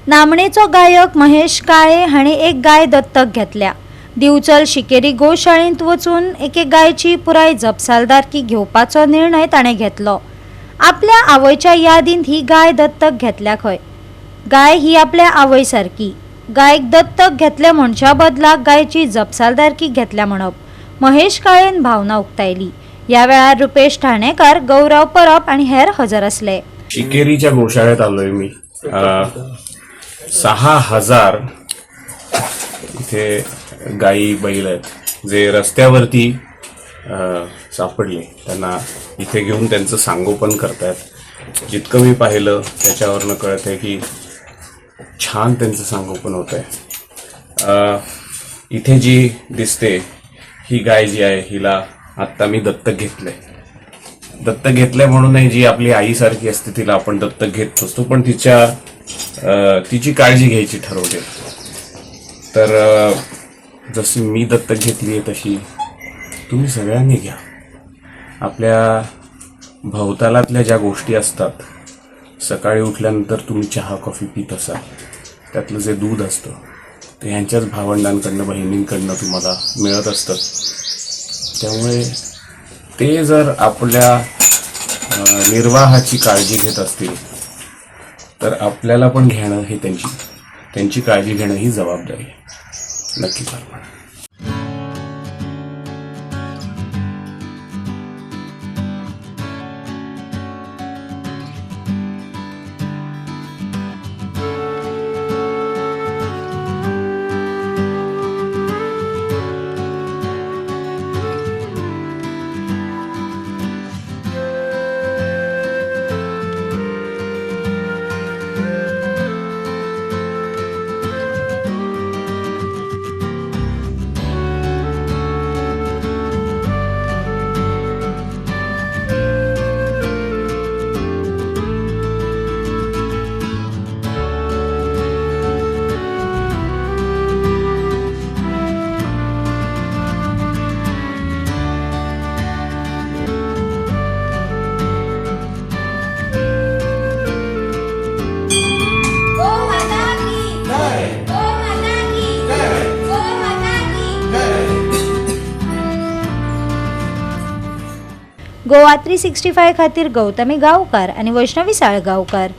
नामनेचो गायक महेश काळे हाणी एक गाय दत्तक घेतल्या। दिवचल शिकेरी गोशाळेंत वचून एके गायची पुराय जपसालदारकी घेवपाचो निर्णय ताणें घेतलो। आपल्या आवयच्या यादींत ही गाय दत्तक घेतल्या खंय। गाय ही आपल्या आवय सारकी। गायक दत्तक घेतले म्हणच्या बदलाक गायची जपसालदारकी घेतल्या म्हणप। महेश काळेन भावना उक्तायली। या वेळार रुपेश ठाणेकर, गौरव परब आणि हेर हजर असले। शिकेरीच्या गोशाळेत आलोय मी। 6000 इथे गायी बैल आहेत जे रस्त्यावरती सापडले। त्यांना इथे घेऊन त्यांचं संगोपन करतायत। जितकं मी पाहिलं त्याच्यावरनं कळत आहे की छान त्यांचं संगोपन होत आहे। इथे जी दिसते ही गाय जी आहे हिला आत्ता मी दत्तक घेतलंय। दत्तक घेतलंय म्हणून नाही, जी आपली आईसारखी असते तिला आपण दत्तक घेत असतो, पण तिची काळजी घ्यायची ठरवली। तर जशी मी दत्तक घेतली आहे तशी तुम्ही सगळ्यांनी घ्या। आपल्या भोवतालातल्या ज्या गोष्टी असतात, सकाळी उठल्यानंतर तुम्ही चहा कॉफी पित असाल, त्यातलं जे दूध असतं ते ह्यांच्याच भावंडांकडनं बहिणींकडनं तुम्हाला मिळत असतं। त्यामुळे ते जर आपल्या निर्वाहाची काळजी घेत असतील तर आपल्याला पण घेणं हे त्यांची काळजी घेणं ही जबाबदारी आहे। नक्की करा। गोवा 365 खातीर गौतमी गांवकार आणि वैष्णवी साळगांवकार।